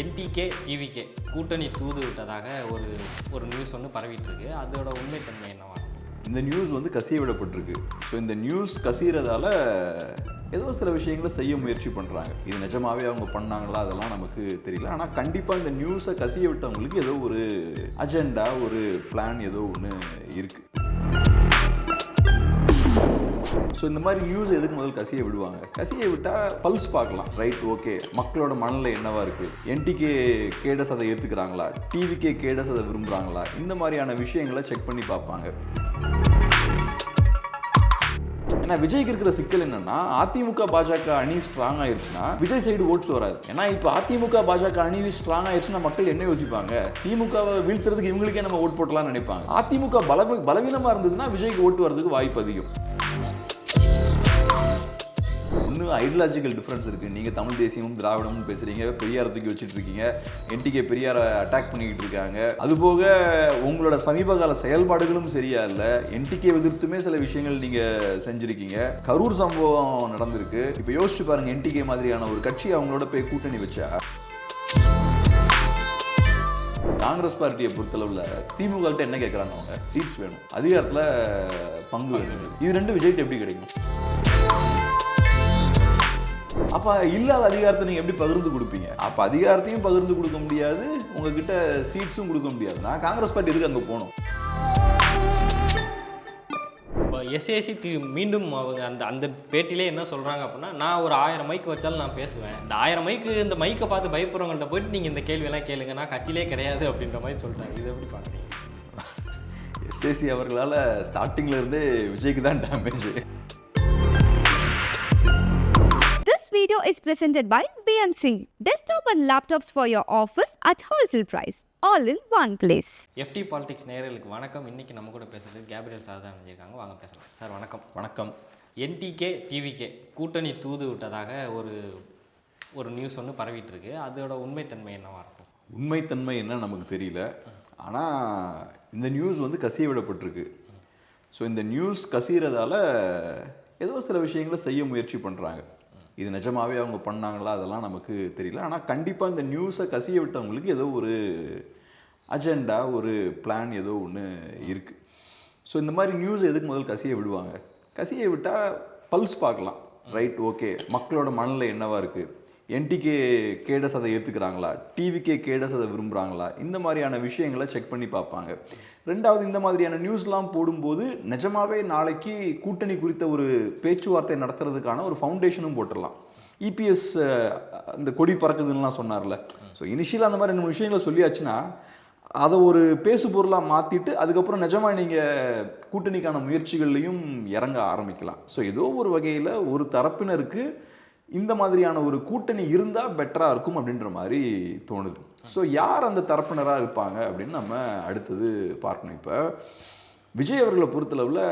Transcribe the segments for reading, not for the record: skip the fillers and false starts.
NTK TVK கூட்டணி தூது விட்டதாக ஒரு நியூஸ் ஒன்று பரவிட்டு இருக்கு. அதோட உண்மைத்தன்மை என்னவா? இந்த நியூஸ் வந்து கசிய விடப்பட்டிருக்கு. ஸோ இந்த நியூஸ் கசிகிறதால ஏதோ சில விஷயங்களை செய்ய முயற்சி பண்ணுறாங்க. இது நிஜமாவே அவங்க பண்ணாங்களா அதெல்லாம் நமக்கு தெரியல. ஆனால் கண்டிப்பாக இந்த நியூஸை கசிய விட்டவங்களுக்கு ஏதோ ஒரு அஜெண்டா, ஒரு பிளான் ஏதோ ஒன்று இருக்குது. ஸோ இந்த மாதிரி நியூஸ் எதுக்கு முதல் கசிய விடுவாங்க? கசிய விட்டால் பல்ஸ் பார்க்கலாம். ரைட், ஓகே, மக்களோட மனநிலை என்னவா இருக்குது, என்டிகே கேடஸ் அதை ஏற்றுக்கிறாங்களா, டிவிகே கேடஸ் அதை விரும்புகிறாங்களா, இந்த மாதிரியான விஷயங்களை செக் பண்ணி பார்ப்பாங்க. ஏன்னா விஜய்க்கு இருக்கிற சிக்கல் என்னன்னா, அதிமுக பாஜக அணி ஸ்ட்ராங் ஆயிடுச்சுன்னா விஜய் சைடு ஓட்ஸ் வராது. ஏன்னா இப்போ அதிமுக பாஜக அணி ஸ்ட்ராங் ஆயிடுச்சுன்னா மக்கள் என்ன யோசிப்பாங்க? திமுகவை வீழ்த்துறதுக்கு இவங்களுக்கே நம்ம ஓட் போட்டலாம்னு நினைப்பாங்க. அதிமுக பலவீனமா இருந்ததுன்னா விஜய்க்கு ஓட்டு வரதுக்கு வாய்ப்பு அதிகம். ஒன்று ஐடியாலஜிக்கல் டிஃப்ரென்ஸ் இருக்குது. நீங்கள் தமிழ் தேசியமும் திராவிடமும் பேசுகிறீங்க, பெரியார் தூக்கி வச்சுட்டு இருக்கீங்க, என்டிகே பெரியாரை அட்டாக் பண்ணிக்கிட்டு இருக்காங்க. அதுபோக உங்களோட சமீப கால செயல்பாடுகளும் சரியா இல்லை. என்டிகே எதிர்த்துமே சில விஷயங்கள் நீங்கள் செஞ்சுருக்கீங்க. கரூர் சம்பவம் நடந்திருக்கு. இப்போ யோசிச்சு பாருங்க, என்டிகே மாதிரியான ஒரு கட்சி அவங்களோட போய் கூட்டணி வச்சா. காங்கிரஸ் பார்ட்டியை பொறுத்தளவில் திமுக கிட்ட என்ன கேட்குறாங்க? அவங்க சீட்ஸ் வேணும், அதிகாரத்தில் பங்கு வேணும். இது ரெண்டு விஜய்க்கு எப்படி கிடைக்கும்? அப்போ இல்லாத அதிகாரத்தை நீங்கள் எப்படி பகிர்ந்து கொடுப்பீங்க? அப்போ அதிகாரத்தையும் பகிர்ந்து கொடுக்க முடியாது, உங்ககிட்ட சீட்ஸும் கொடுக்க முடியாது. நான் காங்கிரஸ் பார்ட்டி எதுக்கு அங்கே போகணும்? இப்போ எஸ்ஏசி மீண்டும் அவங்க அந்த பேட்டிலே என்ன சொல்கிறாங்க அப்படின்னா, நான் ஒரு 1000 மைக் வச்சாலும் நான் பேசுவேன். இந்த 1000 மைக்கு, இந்த மைக்கை பார்த்து பயப்படுறவங்கள்ட்ட போயிட்டு நீங்கள் இந்த கேள்வியெல்லாம் கேளுங்க, நான் கட்சியிலே கிடையாது அப்படின்ற மாதிரி சொல்லிட்டாங்க. இது எப்படி பார்க்குறீங்க? எஸ்ஏசி அவர்களால் ஸ்டார்டிங்கில் இருந்தே விஜய்க்கு தான் damage. This video is presented by BMC. Desktop and laptops for your office at wholesale price. All in one place. FT politics நேயர்களுக்கு வணக்கம். இன்னைக்கு நம்ம கூட பேசுறது கேப்ரியல் சார் தான் நினைச்சிருக்காங்க. வாங்க பேசலாம். சார் வணக்கம். வணக்கம். என்டிகே டிவிகே கூட்டணி தூது விட்டதாக ஒரு நியூஸ் ஒன்று பரவிட்டு இருக்கு. அதோட உண்மைத்தன்மை என்னவா இருக்கும்? உண்மைத்தன்மை என்ன நமக்கு தெரியல. ஆனால் இந்த நியூஸ் வந்து கசிய விடப்பட்டிருக்கு. ஸோ இந்த நியூஸ் கசிகிறதால ஏதோ சில விஷயங்களை செய்ய முயற்சி பண்ணுறாங்க. இது நிஜமாவே அவங்க பண்ணாங்களா அதெல்லாம் நமக்கு தெரியல. ஆனால் கண்டிப்பாக இந்த நியூஸை கசிய விட்டவங்களுக்கு ஏதோ ஒரு அஜெண்டா, ஒரு பிளான் ஏதோ ஒன்று இருக்குது. ஸோ இந்த மாதிரி நியூஸ் எதுக்கு முதல் கசிய விடுவாங்க? கசிய விட்டால் பல்ஸ் பார்க்கலாம். ரைட், ஓகே, மக்களோட மனநிலை என்னவா இருக்குது, என்டிகே கேடஸ் அதை ஏற்றுக்கிறாங்களா, டிவிகே கேடஸ் அதை விரும்புகிறாங்களா, இந்த மாதிரியான விஷயங்களை செக் பண்ணி பார்ப்பாங்க. ரெண்டாவது, இந்த மாதிரியான நியூஸ்லாம் போடும்போது நிஜமாவே நாளைக்கு கூட்டணி குறித்த ஒரு பேச்சுவார்த்தை நடத்துறதுக்கான ஒரு ஃபவுண்டேஷனும் போட்டுடலாம். இபிஎஸ் இந்த கொடி பறக்குதுன்னெலாம் சொன்னார்ல. ஸோ இனிஷியலாக அந்த மாதிரி 2 விஷயங்களை சொல்லியாச்சுன்னா அதை ஒரு பேசு பொருளாக மாற்றிட்டு அதுக்கப்புறம் நிஜமாக நீங்கள் கூட்டணிக்கான முயற்சிகள்லையும் இறங்க ஆரம்பிக்கலாம். ஸோ ஏதோ ஒரு வகையில் ஒரு தரப்பினருக்கு இந்த மாதிரியான ஒரு கூட்டணி இருந்தால் பெட்டராக இருக்கும் அப்படின்ற மாதிரி தோணுது. ஸோ யார் அந்த தரப்பினராக இருப்பாங்க அப்படின்னு நம்ம அடுத்தது பார்க்கணும். இப்போ விஜய் அவர்களை பொறுத்தளவில்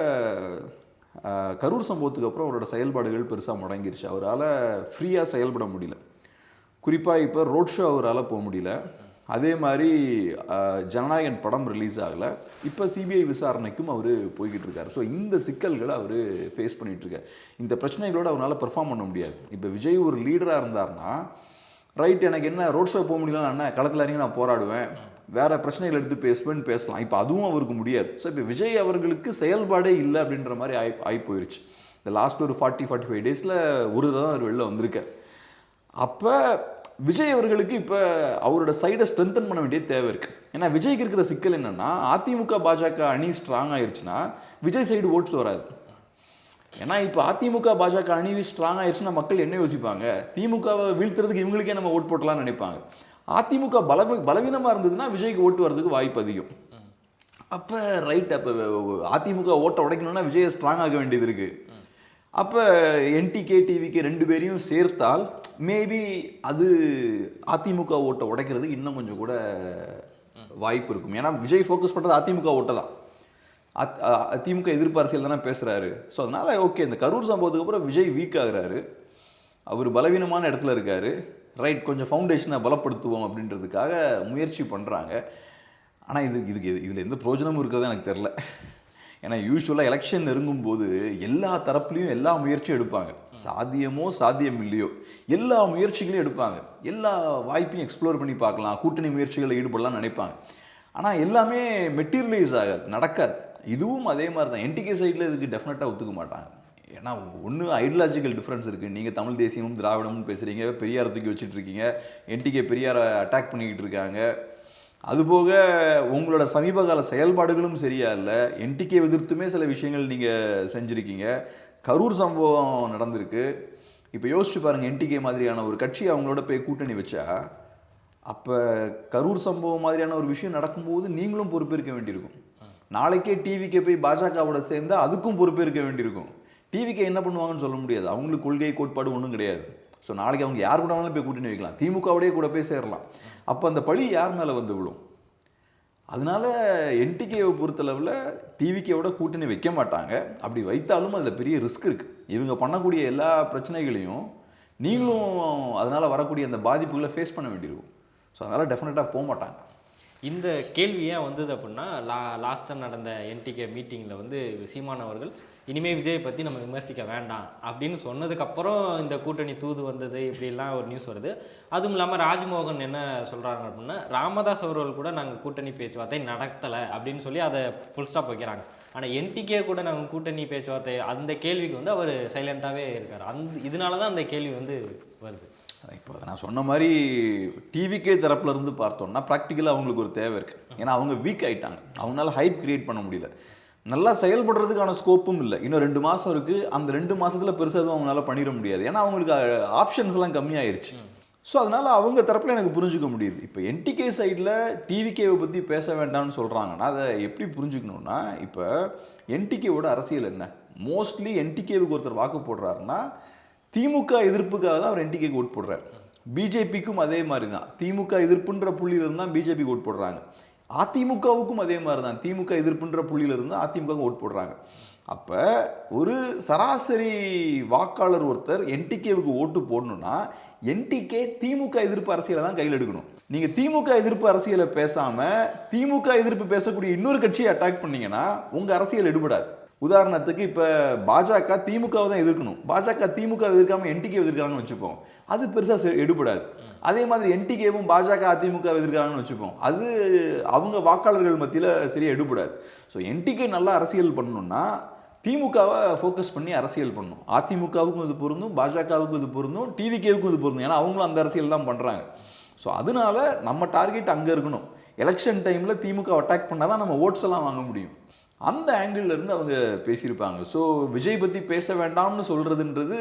கரூர் சம்பவத்துக்கு அப்புறம் அவரோட செயல்பாடுகள் பெருசாக முடங்கிருச்சு. அவரால் ஃப்ரீயாக செயல்பட முடியல. குறிப்பாக இப்போ ரோட் ஷோ அவரால் போக முடியல. அதே மாதிரி ஜனநாயகன் படம் ரிலீஸ் ஆகலை. இப்போ சிபிஐ விசாரணைக்கும் அவர் போய்கிட்டு இருக்கார். ஸோ இந்த சிக்கல்களை அவர் ஃபேஸ் பண்ணிகிட்டு இருக்கார். இந்த பிரச்சனைகளோடு அவரால் பெர்ஃபார்ம் பண்ண முடியாது. இப்போ விஜய் ஒரு லீடராக இருந்தார்னா, ரைட், எனக்கு என்ன ரோட் ஷோ போக முடியல, நான் களத்தில் இறங்கி நான் போராடுவேன், வேறு பிரச்சனைகள் எடுத்து பேசுவேன்னு பேசலாம். இப்போ அதுவும் அவருக்கு முடியாது. ஸோ இப்போ விஜய் அவர்களுக்கு செயல்பாடே இல்லை அப்படின்ற மாதிரி ஆகி போயிடுச்சு. இந்த லாஸ்ட் ஒரு 40-45 டேஸில் ஒரு தடவை அவர் வெளில வந்திருக்கார். அப்போ விஜய் அவர்களுக்கு இப்போ அவரோட சைடை ஸ்ட்ரென்தன் பண்ண வேண்டிய தேவை இருக்குது. ஏன்னா விஜய்க்கு இருக்கிற சிக்கல் என்னென்னா, அதிமுக பாஜக அணி ஸ்ட்ராங் ஆயிடுச்சுன்னா விஜய் சைடு ஓட்ஸ் வராது. ஏன்னா இப்போ அதிமுக பாஜக அணி ஸ்ட்ராங் ஆயிடுச்சுன்னா மக்கள் என்ன யோசிப்பாங்க? திமுகவை வீழ்த்துறதுக்கு இவங்களுக்கே நம்ம ஓட் போட்டலாம்னு நினைப்பாங்க. அதிமுக பலவீனமாக இருந்ததுன்னா விஜய்க்கு ஓட்டு வரதுக்கு வாய்ப்பு அதிகம். அப்போ ரைட், அப்போ அதிமுக ஓட்டை உடைக்கணும்னா விஜயை ஸ்ட்ராங் ஆக வேண்டியது இருக்குது. அப்போ என்டிகே டிவிக்கு 2 பேரையும் சேர்த்தால் மேபி அது அதிமுக ஓட்டை உடைக்கிறதுக்கு இன்னும் கொஞ்சம் கூட வாய்ப்பு இருக்கும். ஏன்னா விஜய் ஃபோக்கஸ் பண்ணுறது அதிமுக ஓட்டை தான். அதிமுக எதிர்ப்பு அரசியல் தானே பேசுகிறாரு. ஸோ அதனால் ஓகே, இந்த கரூர் சம்பவத்துக்கு அப்புறம் விஜய் வீக் ஆகுறாரு, அவர் பலவீனமான இடத்துல இருக்கார். ரைட், கொஞ்சம் ஃபவுண்டேஷனை பலப்படுத்துவோம் அப்படின்றதுக்காக முயற்சி பண்ணுறாங்க. ஆனால் இதில் எந்த பிரயோஜனமும் இருக்கிறதா எனக்கு தெரில. ஏன்னா யூஸ்வலாக எலெக்ஷன் நெருங்கும்போது எல்லா தரப்புலையும் எல்லா முயற்சியும் எடுப்பாங்க. சாத்தியமோ சாத்தியம் இல்லையோ எல்லா முயற்சிகளையும் எடுப்பாங்க. எல்லா வாய்ப்பையும் எக்ஸ்ப்ளோர் பண்ணி பார்க்கலாம், கூட்டணி முயற்சிகளில் ஈடுபடலாம் நினைப்பாங்க. ஆனால் எல்லாமே மெட்டீரியலைஸ் ஆகாது, நடக்காது. இதுவும் அதே மாதிரி தான். என்டிகே சைடில் இதுக்கு டெஃபினட்டாக ஒத்துக்க மாட்டாங்க. ஏன்னா ஒன்று ஐடியாலஜிக்கல் டிஃப்ரென்ஸ் இருக்குது. நீங்கள் தமிழ் தேசியமும் திராவிடமும் பேசுகிறீங்க, பெரியாரை தூக்கி வச்சுட்டு இருக்கீங்க, என்டிகே பெரியாரை அட்டாக் பண்ணிக்கிட்டு இருக்காங்க. அதுபோக உங்களோட சமீபகால செயல்பாடுகளும் சரியா இல்லை. என்டிகே எதிர்த்துமே சில விஷயங்கள் நீங்கள் செஞ்சுருக்கீங்க. கரூர் சம்பவம் நடந்திருக்கு. இப்போ யோசிச்சு பாருங்கள், என்டிகே மாதிரியான ஒரு கட்சி அவங்களோட போய் கூட்டணி வச்சா, அப்போ கரூர் சம்பவம் மாதிரியான ஒரு விஷயம் நடக்கும்போது நீங்களும் பொறுப்பேற்க வேண்டியிருக்கும். நாளைக்கே டிவிக்கே போய் பாஜகவோட சேர்ந்தா அதுக்கும் பொறுப்பேற்க வேண்டியிருக்கும். டிவிக்கே என்ன பண்ணுவாங்கன்னு சொல்ல முடியாது. அவங்களுக்கு கொள்கை கோட்பாடு ஒன்றும் கிடையாது. ஸோ நாளைக்கு அவங்க யார் கூட வேணாலும் போய் கூட்டணி வைக்கலாம், திமுகவோடய கூட போய் சேரலாம். அப்போ அந்த பழி யார் மேலே வந்து விழும்? அதனால என்டிகேவை பொறுத்தளவில் டிவிகேவோட கூட்டணி வைக்க மாட்டாங்க. அப்படி வைத்தாலும் அதில் பெரிய ரிஸ்க் இருக்குது. இவங்க பண்ணக்கூடிய எல்லா பிரச்சனைகளையும் நீங்களும் அதனால் வரக்கூடிய அந்த பாதிப்புகளை ஃபேஸ் பண்ண வேண்டியிருக்கும். ஸோ அதனால் டெஃபினட்டாக போக மாட்டாங்க. இந்த கேள்வி ஏன் வந்தது அப்படின்னா, லாஸ்ட்டாக நடந்த என்டிகே மீட்டிங்கில் வந்து சீமான் அவர்கள் இனிமேல் விஜயை பற்றி நம்ம விமர்சிக்க வேண்டாம் அப்படின்னு சொன்னதுக்கப்புறம் இந்த கூட்டணி தூது வந்தது, இப்படிலாம் ஒரு நியூஸ் வருது. அதுவும் இல்லாமல் ராஜ்மோகன் என்ன சொல்கிறாங்க அப்படின்னா, ராமதாஸ் அவர்கள் கூட நாங்கள் கூட்டணி பேச்சுவார்த்தை நடத்தலை அப்படின்னு சொல்லி அதை ஃபுல் ஸ்டாப் வைக்கிறாங்க. ஆனால் என்டிகே கூட நாங்கள் கூட்டணி பேச்சுவார்த்தை, அந்த கேள்விக்கு வந்து அவர் சைலண்ட்டாகவே இருக்கார். இதனால தான் அந்த கேள்வி வந்து வருது. இப்போ நான் சொன்ன மாதிரி டிவிகே தரப்புல இருந்து பார்த்தோம்னா ப்ராக்டிக்கலாக அவங்களுக்கு ஒரு தேவை இருக்குது. ஏன்னா அவங்க வீக் ஆகிட்டாங்க, அவங்களால ஹைப் கிரியேட் பண்ண முடியல, நல்லா செயல்படுறதுக்கான ஸ்கோப்பும் இல்லை. இன்னும் 2 மாதம் இருக்குது. அந்த 2 மாதத்தில் பெருசாக எதுவும் அவங்களால பண்ணிட முடியாது. ஏன்னா அவங்களுக்கு ஆப்ஷன்ஸ்லாம் கம்மியாயிருச்சு. ஸோ அதனால் அவங்க தரப்பில் எனக்கு புரிஞ்சுக்க முடியுது. இப்போ என்டிகே சைடில் டிவிகேவை பற்றி பேச வேண்டாம்னு சொல்கிறாங்கன்னா அதை எப்படி புரிஞ்சுக்கணுன்னா, இப்போ என்டிகேவோட அரசியல் என்ன? மோஸ்ட்லி என்டிகேவுக்கு ஒருத்தர் வாக்கு போடுறாருன்னா திமுக எதிர்ப்புக்காக தான் அவர் என்டிகேக்கு ஓட் போடுறாரு. பிஜேபிக்கும் அதே மாதிரி தான். திமுக எதிர்ப்புன்ற புள்ளியிலிருந்து தான் பிஜேபிக்கு ஓட் போடுறாங்க. அதிமுகவுக்கும் அதே மாதிரி தான். திமுக எதிர்ப்புன்ற புள்ளியிலிருந்து அதிமுக ஓட் போடுறாங்க. அப்போ ஒரு சராசரி வாக்காளர் ஒருத்தர் என்டிகேவுக்கு ஓட்டு போடணும்னா என்டிகே திமுக எதிர்ப்பு அரசியலை தான் கையில் எடுக்கணும். நீங்கள் திமுக எதிர்ப்பு அரசியலை பேசாமல் திமுக எதிர்ப்பு பேசக்கூடிய இன்னொரு கட்சியை அட்டாக் பண்ணீங்கன்னா உங்கள் அரசியல் எடுபடாது. உதாரணத்துக்கு இப்போ பாஜக திமுகவை தான் எதிர்க்கணும், பாஜக திமுக எதிர்க்காம என்டிகே எதிர்க்கிறாங்கன்னு வச்சுப்போம், அது பெருசாக எடுபடாது. அதே மாதிரி என்டிகேவும் பாஜக அதிமுக எதிர்க்கிறாங்கன்னு வச்சுப்போம், அது அவங்க வாக்காளர்கள் மத்தியில் சரியாக எடுபடாது. ஸோ என்டிகே நல்லா அரசியல் பண்ணணும்னா திமுகவை ஃபோக்கஸ் பண்ணி அரசியல் பண்ணணும். அதிமுகவுக்கும் இது பொருந்தும், பாஜகவுக்கும் இது பொருந்தும், டிவிகேவுக்கும் இது பொருந்தும். ஏன்னா அவங்களும் அந்த அரசியல் தான் பண்ணுறாங்க. ஸோ அதனால நம்ம டார்கெட் அங்கே இருக்கணும். எலெக்ஷன் டைமில் திமுக அட்டாக் பண்ணால் தான் நம்ம ஓட்ஸ் எல்லாம் வாங்க முடியும். அந்த ஆங்கிள் இருந்து அவங்க பேசியிருப்பாங்க. ஸோ விஜய் பற்றி பேச வேண்டாம்னு சொல்கிறதுன்றது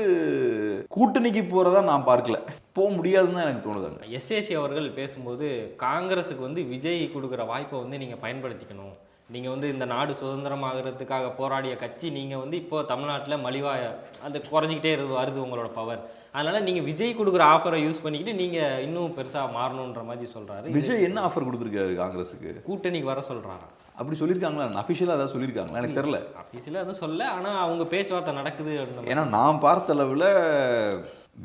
கூட்டணிக்கு போகிறதா நான் பார்க்கல, போக முடியாதுன்னு தான் எனக்கு தோணுதாங்க. எஸ்ஏசி அவர்கள் பேசும்போது காங்கிரஸுக்கு வந்து விஜய் கொடுக்குற வாய்ப்பை வந்து நீங்கள் பயன்படுத்திக்கணும், நீங்கள் வந்து இந்த நாடு சுதந்திரமாகிறதுக்காக போராடிய கட்சி, நீங்கள் வந்து இப்போது தமிழ்நாட்டில் மலிவாக அது குறைஞ்சிக்கிட்டே வருது உங்களோட பவர், அதனால் நீங்கள் விஜய் கொடுக்குற ஆஃபரை யூஸ் பண்ணிக்கிட்டு நீங்கள் இன்னும் பெருசாக மாறணுன்ற மாதிரி சொல்கிறாரு. விஜய் என்ன ஆஃபர் கொடுத்துருக்காரு காங்கிரஸுக்கு? கூட்டணிக்கு வர சொல்கிறாங்க. அப்படி சொல்லியிருக்காங்களா? அஃபிஷியலாக அதான் சொல்லியிருக்காங்களா? எனக்கு தெரில. அஃபிஷியலாக எதுவும் சொல்ல, ஆனால் அவங்க பேச்சுவார்த்தை நடக்குது. ஏன்னா நான் பார்த்த அளவில்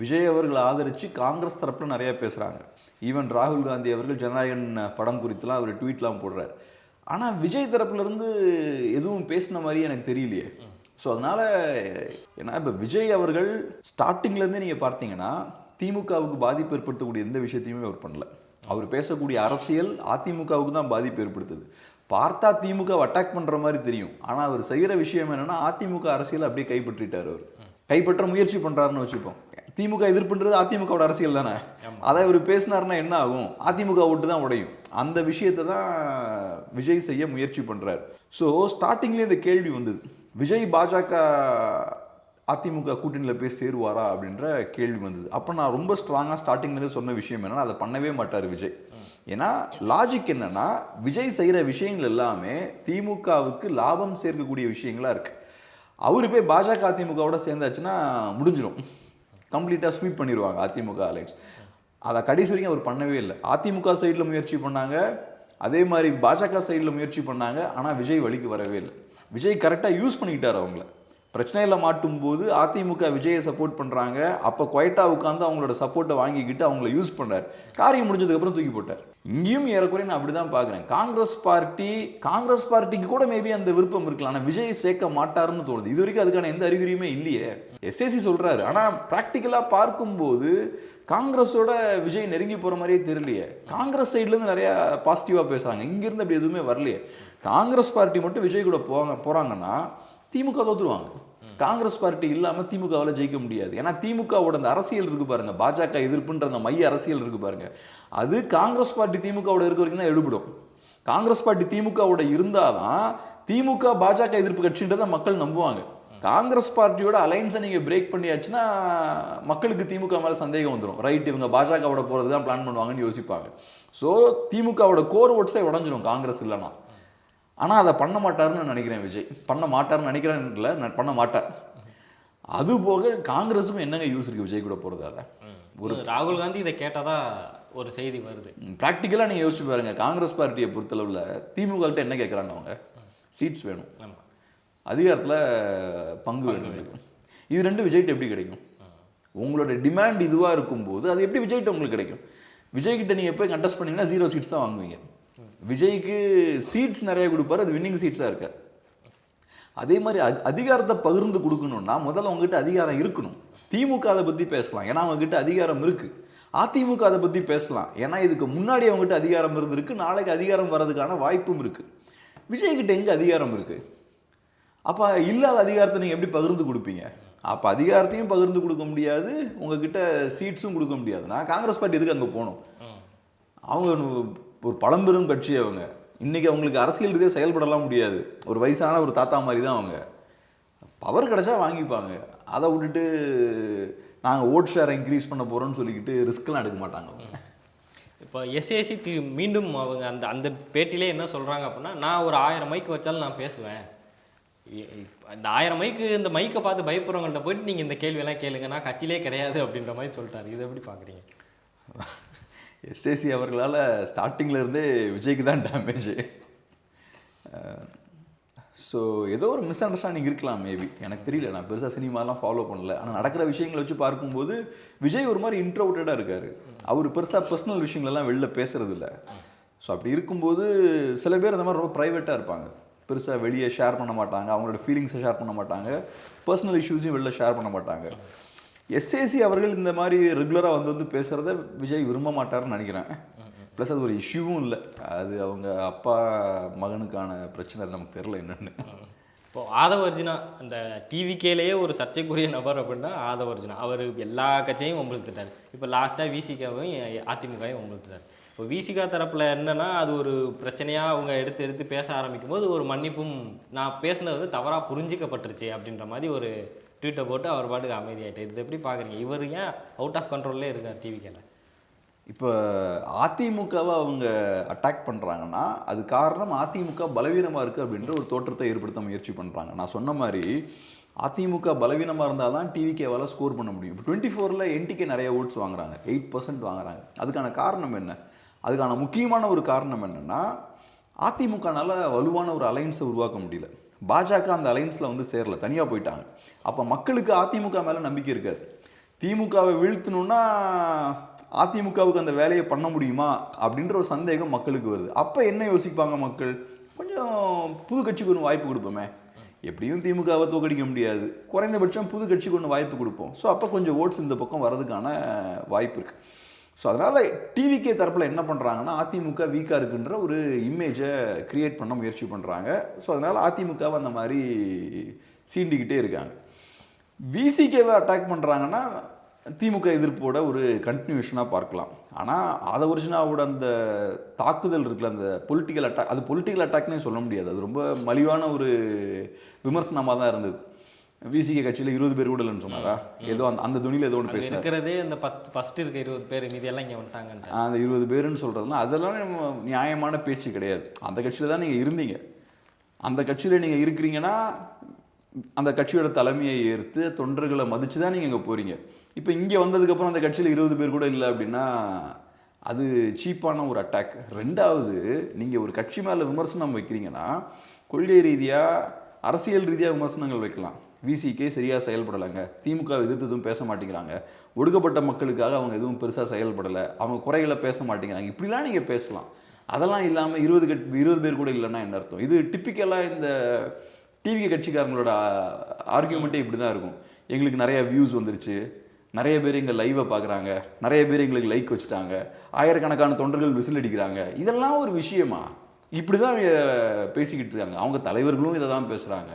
விஜய் அவர்களை ஆதரித்து காங்கிரஸ் தரப்பில் நிறையா பேசுகிறாங்க. ஈவன் ராகுல் காந்தி அவர்கள் ஜனநாயகன் படம் குறித்துலாம் அவர் ட்வீட்லாம் போடுறார். ஆனால் விஜய் தரப்புலேருந்து எதுவும் பேசின மாதிரி எனக்கு தெரியலையே. ஸோ அதனால் ஏன்னா இப்போ விஜய் அவர்கள் ஸ்டார்டிங்லேருந்தே நீங்கள் பார்த்தீங்கன்னா திமுகவுக்கு பாதிப்பு ஏற்படுத்தக்கூடிய எந்த விஷயத்தையுமே அவர் பண்ணல. அவர் பேசக்கூடிய அரசியல் அதிமுகவுக்கு தான் பாதிப்பு ஏற்படுத்துது. பார்த்தா திமுக அட்டாக் பண்ணுற மாதிரி தெரியும், ஆனால் அவர் செய்கிற விஷயம் என்னென்னா அதிமுக அரசியல் அப்படியே கைப்பற்றிட்டார். அவர் கைப்பற்ற முயற்சி பண்ணுறாருன்னு வச்சுப்போம். திமுக எதிர்ப்புன்றது அதிமுகவோட அரசியல் தானே. அதை இவர் பேசினார்னா என்ன ஆகும்? அதிமுக ஓட்டு தான் உடையும். அந்த விஷயத்தை தான் விஜய் செய்ய முயற்சி பண்ணுறாரு. ஸோ ஸ்டார்டிங்லேயே இந்த கேள்வி வந்தது, விஜய் பாஜக அதிமுக கூட்டணியில் போய் சேருவாரா அப்படின்ற கேள்வி வந்தது. அப்போ நான் ரொம்ப ஸ்ட்ராங்காக ஸ்டார்டிங்லேருந்து சொன்ன விஷயம் என்னென்னா அதை பண்ணவே மாட்டார் விஜய். ஏன்னா லாஜிக் என்னன்னா விஜய் செய்கிற விஷயங்கள் எல்லாமே திமுகவுக்கு லாபம் சேர்க்கக்கூடிய விஷயங்களா இருக்கு. அவரு போய் பாஜக அதிமுகவோட சேர்ந்தாச்சுன்னா முடிஞ்சிடும், கம்ப்ளீட்டாக ஸ்வீப் பண்ணிடுவாங்க அதிமுக அலைன்ஸ். அதை கடைசி வரைக்கும் அவர் பண்ணவே இல்லை. அதிமுக சைடில் முயற்சி பண்ணாங்க, அதே மாதிரி பாஜக சைடில் முயற்சி பண்ணாங்க, ஆனால் விஜய் வழிக்கு வரவே இல்லை. விஜய் கரெக்டாக யூஸ் பண்ணிக்கிட்டார் அவங்கள. பிரச்சனையில் மாட்டும் போது அதிமுக விஜயை சப்போர்ட் பண்ணுறாங்க. அப்போ குவைட்டாக உட்காந்து அவங்களோட சப்போர்ட்டை வாங்கிக்கிட்டு அவங்கள யூஸ் பண்ணுறாரு. காரியம் முடிஞ்சதுக்கப்புறம் தூக்கி போட்டார். இங்கேயும் ஏறக்குறைய நான் அப்படி தான் பார்க்குறேன். காங்கிரஸ் பார்ட்டிக்கு கூட மேபி அந்த விருப்பம் இருக்கலாம், ஆனால் விஜய் சேர்க்க மாட்டாருன்னு தோணுது. இது வரைக்கும் அதுக்கான எந்த அறிகுறியுமே இல்லையே. எஸ்ஏசி சொல்கிறாரு, ஆனால் ப்ராக்டிக்கலாக பார்க்கும்போது காங்கிரஸோட விஜய் நெருங்கி போகிற மாதிரியே தெரியலையே. காங்கிரஸ் சைட்லேருந்து நிறையா பாசிட்டிவாக பேசுகிறாங்க, இங்கேருந்து அப்படி எதுவுமே வரலையே. காங்கிரஸ் பார்ட்டி மட்டும் விஜய் கூட போகிறாங்கன்னா திமுக தோற்றுருவாங்க. காங்கிரஸ் பார்ட்டி இல்லாமல் திமுகவால் ஜெயிக்க முடியாது. ஏன்னா திமுகவோட அந்த அரசியல் இருக்கு பாருங்க, பாஜக எதிர்ப்புன்ற அந்த மைய அரசியல் இருக்கு பாருங்க, அது காங்கிரஸ் பார்ட்டி திமுகவோட இருக்க வரைக்கும் தான் எடுபடும். காங்கிரஸ் பார்ட்டி திமுகவோட இருந்தாதான் திமுக பாஜக எதிர்ப்பு கட்சின்றதை மக்கள் நம்புவாங்க. காங்கிரஸ் பார்ட்டியோட அலைன்ஸை நீங்கள் பிரேக் பண்ணியாச்சுன்னா மக்களுக்கு திமுக மேலே சந்தேகம் வந்துடும். ரைட், இவங்க பாஜகவோட போகிறது தான் பிளான் பண்ணுவாங்கன்னு யோசிப்பாங்க. ஸோ திமுகவோட கோர் ஓட்ஸை உடஞ்சிடும் காங்கிரஸ் இல்லைன்னா. ஆனால் அதை பண்ண மாட்டாருன்னு நினைக்கிறேன் விஜய். பண்ண மாட்டார்னு நினைக்கிறேன் இல்லை, பண்ண மாட்டார். அது போக காங்கிரஸுக்கும் என்னங்க யூஸ் இருக்குது விஜய் கூட போகிறதால? ஒரு ராகுல் காந்தி இதை கேட்டால் தான் ஒரு செய்தி வருது. ப்ராக்டிக்கலாக நீங்கள் யோசிச்சு பாருங்க, காங்கிரஸ் பார்ட்டியை பொறுத்தளவில் திமுக கிட்ட என்ன கேட்குறாங்க? அவங்க சீட்ஸ் வேணும், அதிகாரத்தில் பங்கு வேணும். இது ரெண்டு விஜய்கிட்ட எப்படி கிடைக்கும்? உங்களோட டிமாண்ட் இதுவாக இருக்கும்போது அது எப்படி விஜய்கிட்ட உங்களுக்கு கிடைக்கும்? விஜய்கிட்ட நீங்கள் போய் கண்டெஸ்ட் பண்ணிங்கன்னா 0 சீட்ஸ் தான் வாங்குவீங்க. விஜய்க்கு சீட்ஸ் நிறைய கொடுப்பாரு, அது வின்னிங் சீட்ஸாக இருக்காது. அதே மாதிரி அதிகாரத்தை பகிர்ந்து கொடுக்கணும்னா முதல்ல உங்ககிட்ட அதிகாரம் இருக்கணும். திமுக அதை பற்றி பேசலாம், ஏன்னா அவங்ககிட்ட அதிகாரம் இருக்குது. அதிமுக அதை பற்றி பேசலாம், ஏன்னா இதுக்கு முன்னாடி அவங்ககிட்ட அதிகாரம் இருந்திருக்கு, நாளைக்கு அதிகாரம் வர்றதுக்கான வாய்ப்பும் இருக்குது. விஜய்கிட்ட எங்கே அதிகாரம் இருக்குது? அப்போ இல்லாத அதிகாரத்தை நீங்கள் எப்படி பகிர்ந்து கொடுப்பீங்க? அப்போ அதிகாரத்தையும் பகிர்ந்து கொடுக்க முடியாது, உங்ககிட்ட சீட்ஸும் கொடுக்க முடியாதுன்னா காங்கிரஸ் பார்ட்டி எதுக்கு அங்கே போகணும்? அவங்க ஒரு பழம்பெரும் கட்சி. அவங்க இன்னைக்கு அவங்களுக்கு அரசியல் ரீதியாக செயல்படலாம் முடியாது. ஒரு வயசான ஒரு தாத்தா மாதிரி தான் அவங்க. பவர் கிடைச்சா வாங்கிப்பாங்க. அதை விட்டுட்டு நாங்கள் ஓட் ஷேரை இன்க்ரீஸ் பண்ண போகிறோம்னு சொல்லிக்கிட்டு ரிஸ்க்லாம் எடுக்க மாட்டாங்க அவங்க. இப்போ எஸ்ஏசி மீண்டும் அவங்க அந்த பேட்டிலே என்ன சொல்கிறாங்க அப்படின்னா, நான் ஒரு 1000 மைக்கு வச்சாலும் நான் பேசுவேன். இந்த 1000 மைக்கு, இந்த மைக்கை பார்த்து பயப்படுறவங்கள்ட்ட போயிட்டு நீங்கள் இந்த கேள்வியெல்லாம் கேளுங்க, நான் கட்சியிலே கிடையாது அப்படின்ற மாதிரி சொல்லிட்டாரு. இதை எப்படி பார்க்குறீங்க? எஸ்ஏசி அவர்களால் ஸ்டார்டிங்கில் இருந்தே விஜய்க்கு தான் டேமேஜ். ஸோ ஏதோ ஒரு மிஸ் அண்டர்ஸ்டாண்டிங் இருக்கலாம் மேபி, எனக்கு தெரியல. நான் பெருசாக சினிமாலாம் ஃபாலோ பண்ணல. ஆனால் நடக்கிற விஷயங்களை வச்சு பார்க்கும்போது விஜய் ஒரு மாதிரி இன்ட்ரோவர்ட்டடாக இருக்கார். அவர் பெருசாக பர்சனல் விஷயங்களெல்லாம் வெளில பேசுறது இல்லை. ஸோ அப்படி இருக்கும்போது சில பேர் அந்த மாதிரி ரொம்ப ப்ரைவேட்டாக இருப்பாங்க, பெருசாக வெளியே ஷேர் பண்ண மாட்டாங்க, அவங்களோட ஃபீலிங்ஸை ஷேர் பண்ண மாட்டாங்க, பர்சனல் இஷ்யூஸையும் வெளில ஷேர் பண்ண மாட்டாங்க. எஸ்ஏசி அவர்கள் இந்த மாதிரி ரெகுலராக வந்து பேசுகிறத விஜய் விரும்ப மாட்டார்னு நினைக்கிறேன். ப்ளஸ் அது ஒரு இஷ்யூவும் இல்லை, அது அவங்க அப்பா மகனுக்கான பிரச்சனை, அது நமக்கு தெரில என்னென்னு. இப்போது ஆதவ அர்ஜுனா அந்த டிவிகேலேயே ஒரு சர்ச்சைக்குரிய நபர் அப்படின்னா ஆதவ அர்ஜுனா. அவர் எல்லா கட்சியையும் வம்பிழுத்துட்டார். இப்போ லாஸ்ட்டாக விசிகாவையும் அதிமுகவையும் வம்பிழுத்துட்டார். இப்போ விசிகா தரப்பில் என்னென்னா, அது ஒரு பிரச்சனையாக அவங்க எடுத்து பேச ஆரம்பிக்கும் போது ஒரு மன்னிப்பும், நான் பேசுனது வந்து தவறாக புரிஞ்சிக்கப்பட்டுருச்சு அப்படின்ற மாதிரி ஒரு ட்வீட்டை போட்டு அவர் பாட்டுக்கு அமைதியாகிட்டு. இது எப்படி பார்க்குறீங்க? இவர் ஏன் அவுட் ஆஃப் கண்ட்ரோல்லே இருக்கார் டிவிக்கேல? இப்போ அதிமுகவை அவங்க அட்டாக் பண்ணுறாங்கன்னா அது காரணம் அதிமுக பலவீனமாக இருக்குது அப்படின்ற ஒரு தோற்றத்தை ஏற்படுத்த முயற்சி பண்ணுறாங்க. நான் சொன்ன மாதிரி அதிமுக பலவீனமாக இருந்தால் தான் டிவிகேவால் ஸ்கோர் பண்ண முடியும். இப்போ 24ல் என்டிகே நிறைய ஓட்ஸ் வாங்குறாங்க, 8% வாங்குறாங்க. அதுக்கான காரணம் என்ன? அதுக்கான முக்கியமான ஒரு காரணம் என்னென்னா, அதிமுகனால வலுவான ஒரு அலைன்ஸை உருவாக்க முடியல. பாஜக அந்த அலைன்ஸில் வந்து சேரல, தனியாக போயிட்டாங்க. அப்போ மக்களுக்கு அதிமுக மேலே நம்பிக்கை இருக்காது. திமுகவை வீழ்த்தணுன்னா அதிமுகவுக்கு அந்த வேலையை பண்ண முடியுமா அப்படின்ற ஒரு சந்தேகம் மக்களுக்கு வருது. அப்போ என்ன யோசிப்பாங்க மக்கள்? கொஞ்சம் புது கட்சிக்கு ஒன்று வாய்ப்பு கொடுப்போமே, எப்படியும் திமுகவை தோக்கடிக்க முடியாது, குறைந்தபட்சம் புது கட்சிக்கு ஒன்று வாய்ப்பு கொடுப்போம். ஸோ அப்போ கொஞ்சம் ஓட்ஸ் இந்த பக்கம் வர்றதுக்கான வாய்ப்பு இருக்குது. ஸோ அதனால் டிவிகே தரப்பில் என்ன பண்ணுறாங்கன்னா, அதிமுக வீக்காக இருக்குன்ற ஒரு இமேஜை க்ரியேட் பண்ண முயற்சி பண்ணுறாங்க. ஸோ அதனால் அதிமுகவை அந்த மாதிரி சீண்டிக்கிட்டே இருக்காங்க. விசிகேவை அட்டாக் பண்ணுறாங்கன்னா திமுக எதிர்ப்போட ஒரு கண்டினியூஷனாக பார்க்கலாம். ஆனால் ஆதவ அர்ஜுனாவோட அந்த தாக்குதல் இருக்குல்ல, அந்த பொலிட்டிக்கல் அட்டாக், அது பொலிட்டிக்கல் அட்டாக்னே சொல்ல முடியாது, அது ரொம்ப மலிவான ஒரு விமர்சனமாக தான் இருந்தது. விசிகே கட்சியில் 20 பேர் கூட இல்லைன்னு சொன்னாரா? ஏதோ அந்த துணியில் ஏதோ ஒன்று பேசுகிறார். இருக்கிறதே அந்த ஃபஸ்ட்டு இருக்க 20 பேர், மீதியெல்லாம் இங்கே வந்துட்டாங்க. அந்த 20 பேருன்னு சொல்கிறதுனா அதெல்லாம் நியாயமான பேச்சு கிடையாது. அந்த கட்சியில் தான் நீங்கள் இருந்தீங்க, அந்த கட்சியில் நீங்கள் இருக்கிறீங்கன்னா அந்த கட்சியோட தலைமையை ஏற்று தொண்டர்களை மதித்து தான் நீங்கள் இங்கே போகிறீங்க. இப்போ இங்கே வந்ததுக்கப்புறம் அந்த கட்சியில் 20 பேர் கூட இல்லை அப்படின்னா அது சீப்பான ஒரு அட்டாக். ரெண்டாவது, நீங்கள் ஒரு கட்சி மேலே விமர்சனம் வைக்கிறீங்கன்னா கொள்கை ரீதியாக அரசியல் ரீதியாக விமர்சனங்கள் வைக்கலாம். விசிகே சரியாக செயல்படலைங்க, திமுக எதிர்த்து எதுவும் பேச மாட்டேங்கிறாங்க, ஒடுக்கப்பட்ட மக்களுக்காக அவங்க எதுவும் பெருசாக செயல்படலை, அவங்க குறைகளை பேச மாட்டேங்கிறாங்க, இப்படிலாம் நீங்கள் பேசலாம். அதெல்லாம் இல்லாமல் 20 பேர் கூட இல்லைன்னா என்ன அர்த்தம்? இது டிப்பிக்கலாக இந்த டிவி கட்சிக்காரங்களோட ஆர்கியூமெண்ட்டே இப்படி தான் இருக்கும். எங்களுக்கு நிறைய வியூஸ் வந்துருச்சு, நிறைய பேர் எங்கள் லைவை பார்க்குறாங்க, நிறைய பேர் எங்களுக்கு லைக் வச்சுட்டாங்க, ஆயிரக்கணக்கான தொண்டர்கள் விசில் அடிக்கிறாங்க. இதெல்லாம் ஒரு விஷயமா? இப்படி தான் பேசிக்கிட்டு இருக்காங்க. அவங்க தலைவர்களும் இதை தான் பேசுகிறாங்க,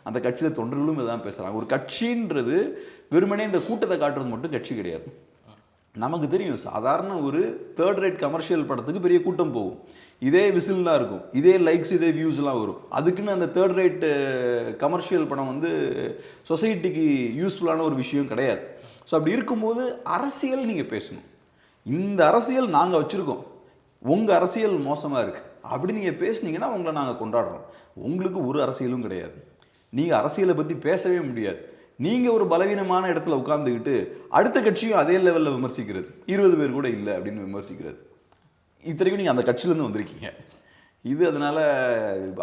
அந்த கட்சியில் தொண்டர்களும் இதை தான் பேசுகிறாங்க. ஒரு கட்சின்றது வெறுமனே இந்த கூட்டத்தை காட்டுறது மட்டும் கட்சி கிடையாது. நமக்கு தெரியும், சாதாரண ஒரு தேர்ட் ரேட் கமர்ஷியல் படத்துக்கு பெரிய கூட்டம் போகும், இதே விசில்லாம் இருக்கும், இதே லைக்ஸ், இதே வியூஸ்லாம் வரும். அதுக்குன்னு அந்த தேர்ட் ரேட் கமர்ஷியல் படம் வந்து சொசைட்டிக்கு யூஸ்ஃபுல்லான ஒரு விஷயம் கிடையாது. ஸோ அப்படி இருக்கும்போது அரசியல் நீங்கள் பேசணும். இந்த அரசியல் நாங்கள் வச்சுருக்கோம், உங்கள் அரசியல் மோசமாக இருக்குது அப்படி நீங்கள் பேசுனீங்கன்னா உங்களை நாங்கள் கொண்டாடுறோம். உங்களுக்கு ஒரு அரசியலும் கிடையாது, நீங்கள் அரசியலை பற்றி பேசவே முடியாது. நீங்கள் ஒரு பலவீனமான இடத்துல உட்காந்துக்கிட்டு அடுத்த கட்சியும் அதே லெவலில் விமர்சிக்கிறது, 20 பேர் கூட இல்லை அப்படின்னு விமர்சிக்கிறது. இத்தனைக்கும் நீங்கள் அந்த கட்சியிலேருந்து வந்திருக்கீங்க. இது அதனால்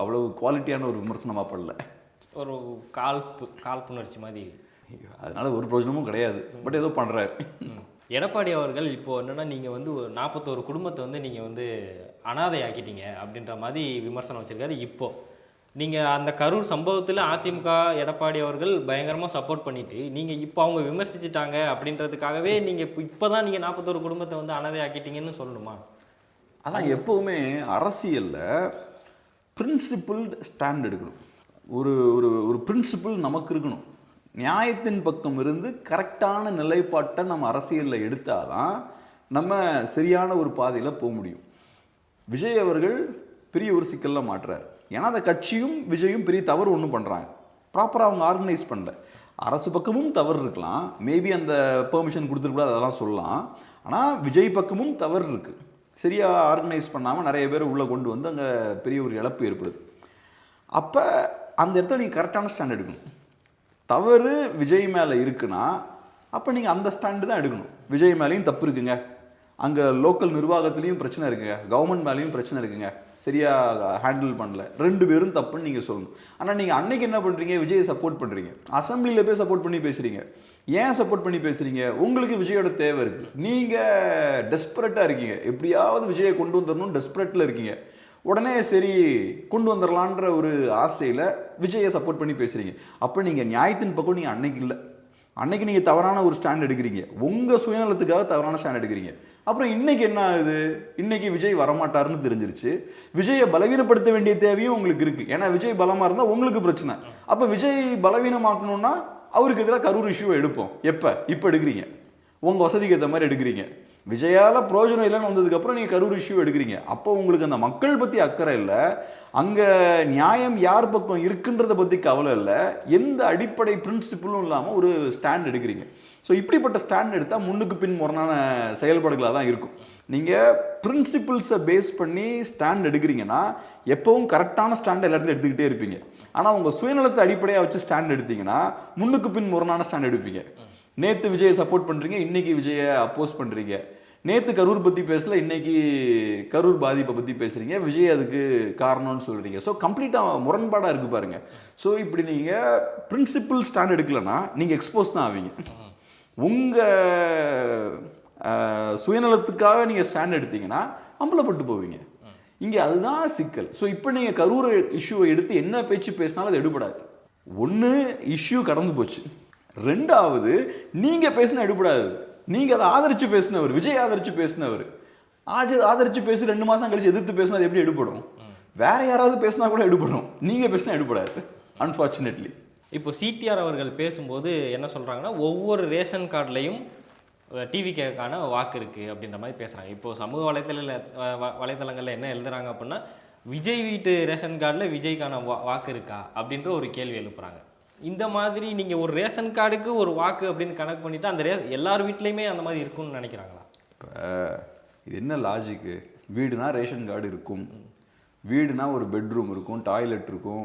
அவ்வளோ குவாலிட்டியான ஒரு விமர்சனமாக படல, ஒரு காழ்ப்புணர்ச்சி மாதிரி. அதனால் ஒரு பிரயோஜனமும் கிடையாது, பட் ஏதோ பண்ணுறாரு. எடப்பாடி அவர்கள் இப்போது என்னென்னா, நீங்கள் வந்து ஒரு 41 குடும்பத்தை வந்து நீங்கள் வந்து அனாதை ஆக்கிட்டீங்க அப்படின்ற மாதிரி விமர்சனம் வச்சுருக்காரு. இப்போது நீங்கள் அந்த கரூர் சம்பவத்தில் அதிமுக எடப்பாடி அவர்கள் பயங்கரமாக சப்போர்ட் பண்ணிவிட்டு, நீங்கள் இப்போ அவங்க விமர்சிச்சிட்டாங்க அப்படின்றதுக்காகவே நீங்கள் இப்போ தான் நீங்கள் 41 குடும்பத்தை வந்து அனாதை ஆக்கிட்டீங்கன்னு சொல்லணுமா? அதான் எப்போவுமே அரசியலில் பிரின்சிபிள்டு ஸ்டாண்ட் எடுக்கணும். ஒரு ஒரு ஒரு பிரின்சிபிள் நமக்கு இருக்கணும். நியாயத்தின் பக்கம் இருந்து கரெக்டான நிலைப்பாட்டை நம்ம அரசியலில் எடுத்தாதான் நம்ம சரியான ஒரு பாதையில் போக முடியும். விஜய் அவர்கள் பெரிய ஒரு சிக்கலில் மாட்டுறார். ஏன்னா அந்த கட்சியும் விஜயும் பெரிய தவறு ஒன்றும் பண்ணுறாங்க, ப்ராப்பராக அவங்க ஆர்கனைஸ் பண்ணல. அரசு பக்கமும் தவறு இருக்கலாம், மேபி அந்த பெர்மிஷன் கொடுத்துருக்கூடாது, அதெல்லாம் சொல்லலாம். ஆனால் விஜய் பக்கமும் தவறு இருக்குது, சரியாக ஆர்கனைஸ் பண்ணாமல் நிறைய பேர் உள்ளே கொண்டு வந்து அங்கே பெரிய ஒரு இழப்பு ஏற்படுது. அப்போ அந்த இடத்துல நீங்கள் கரெக்டான ஸ்டாண்ட் எடுக்கணும். தவறு விஜய் மேலே இருக்குன்னா அப்போ நீங்கள் அந்த ஸ்டாண்டு தான் எடுக்கணும். விஜய் மேலேயும் தப்பு இருக்குங்க, அங்கே லோக்கல் நிர்வாகத்துலேயும் பிரச்சனை இருக்குங்க, கவர்மெண்ட் மேலேயும் பிரச்சனை இருக்குங்க, சரியாக ஹேண்டில் பண்ணல, 2 பேரும் தப்புன்னு நீங்கள் சொல்லணும். ஆனால் நீங்கள் அன்னைக்கு என்ன பண்ணுறீங்க, விஜயை சப்போர்ட் பண்ணுறீங்க, அசம்பிளியில் போய் சப்போர்ட் பண்ணி பேசுகிறீங்க. ஏன் சப்போர்ட் பண்ணி பேசுகிறீங்க? உங்களுக்கு விஜயோட தேவை இருக்குது, நீங்கள் டெஸ்பரேட்டாக இருக்கீங்க, எப்படியாவது விஜயை கொண்டு வந்துடணும் டெஸ்பரேட்டில் இருக்கீங்க. உடனே சரி கொண்டு வந்துடலான்ற ஒரு ஆசையில் விஜயை சப்போர்ட் பண்ணி பேசுகிறீங்க. அப்போ நீங்கள் நியாயத்தின் பக்கம் நீங்கள் அன்னைக்கு இல்லை, அன்னைக்கு நீங்கள் தவறான ஒரு ஸ்டாண்ட் எடுக்கிறீங்க, உங்கள் சுயநலத்துக்காக தவறான ஸ்டாண்ட் எடுக்கிறீங்க. அப்புறம் இன்னைக்கு என்ன ஆகுது, இன்னைக்கு விஜய் வரமாட்டாருன்னு தெரிஞ்சிருச்சு, விஜயை பலவீனப்படுத்த வேண்டிய தேவையும் உங்களுக்கு இருக்குது. ஏன்னா விஜய் பலமாக இருந்தால் உங்களுக்கு பிரச்சனை. அப்போ விஜய் பலவீனமாக்கணும்னா அவருக்கு எதிராக கரூர் இஷ்யூவை எடுப்போம். இப்போ எடுக்கிறீங்க, உங்கள் வசதிக்கு ஏற்ற மாதிரி எடுக்கிறீங்க. விஜயால் பிரயோஜனம் இல்லைன்னு வந்ததுக்கப்புறம் நீங்கள் கரூர் இஷ்யூ எடுக்கிறீங்க. அப்போ உங்களுக்கு அந்த மக்கள் பற்றி அக்கறை இல்லை, அங்கே நியாயம் யார் பக்கம் இருக்குன்றதை பற்றி கவலை இல்லை, எந்த அடிப்படை பிரின்சிபிளும் இல்லாமல் ஒரு ஸ்டாண்ட் எடுக்கிறீங்க. ஸோ இப்படிப்பட்ட ஸ்டாண்ட் எடுத்தால் முன்னுக்கு பின் முரணான செயல்பாடுகளாக தான் இருக்கும். நீங்கள் பிரின்சிபிள்ஸை பேஸ் பண்ணி ஸ்டாண்ட் எடுக்கிறீங்கன்னா எப்பவும் கரெக்டான ஸ்டாண்ட் எல்லா இடத்துலையும் எடுத்துக்கிட்டே இருப்பீங்க. ஆனால் உங்கள் சுயநலத்தை அடிப்படையாக வச்சு ஸ்டாண்ட் எடுத்தீங்கன்னா முன்னுக்கு பின் முரணான ஸ்டாண்ட் எடுப்பீங்க. நேற்று விஜயை சப்போர்ட் பண்ணுறீங்க, இன்னைக்கு விஜயை அப்போஸ் பண்ணுறீங்க. நேற்று கரூர் பற்றி பேசல, இன்னைக்கு கரூர் பாதிப்பை பற்றி பேசுகிறீங்க, விஜய் அதுக்கு காரணம்னு சொல்கிறீங்க. ஸோ கம்ப்ளீட்டாக முரண்பாடாக இருக்குது பாருங்கள். ஸோ இப்படி நீங்கள் பிரின்சிபிள் ஸ்டாண்ட் எடுக்கலைன்னா நீங்கள் எக்ஸ்போஸ் தான் ஆவீங்க. உங்கள் சுயநலத்துக்காக நீங்கள் ஸ்டாண்ட் எடுத்தீங்கன்னா அம்பலப்பட்டு போவீங்க. இங்கே அதுதான் சிக்கல். ஸோ இப்போ நீங்கள் கரூர் இஷ்யூவை எடுத்து என்ன பேச்சு பேசினாலும் அது எடுபடாது. ஒன்று இஷ்யூ கடந்து போச்சு, 2வது நீங்கள் பேசினா எடுபடாது. நீங்கள் அதை ஆதரித்து பேசினவர், விஜய் ஆதரித்து பேசினவர், ஆதரித்து பேசி 2 மாதம் கழிச்சு எதிர்த்து பேசினா அது எப்படி எடுபடும்? வேற யாராவது பேசினா கூட எடுபடும், நீங்கள் பேசினா எடுபடாது, அன்ஃபார்ச்சுனேட்லி. இப்போ சிடிஆர் அவர்கள் பேசும்போது என்ன சொல்கிறாங்கன்னா, ஒவ்வொரு ரேஷன் கார்டுலையும் டிவிக்கான வாக்கு இருக்குது அப்படின்ற மாதிரி பேசுகிறாங்க. இப்போது சமூக வலைத்தளங்களில் என்ன எழுதுகிறாங்க அப்படின்னா, விஜய் வீட்டு ரேஷன் கார்டில் விஜய்க்கான வாக்கு இருக்கா அப்படின்ற ஒரு கேள்வி எழுப்புறாங்க. இந்த மாதிரி நீங்கள் ஒரு ரேஷன் கார்டுக்கு ஒரு வாக்கு அப்படின்னு கணக்கு பண்ணிவிட்டு அந்த எல்லார் வீட்லேயுமே அந்த மாதிரி இருக்கும்னு நினைக்கிறாங்களா? இப்போ இது என்ன லாஜிக்கு? வீடுனா ரேஷன் கார்டு இருக்கும், வீடுனா ஒரு பெட்ரூம் இருக்கும், டாய்லெட் இருக்கும்,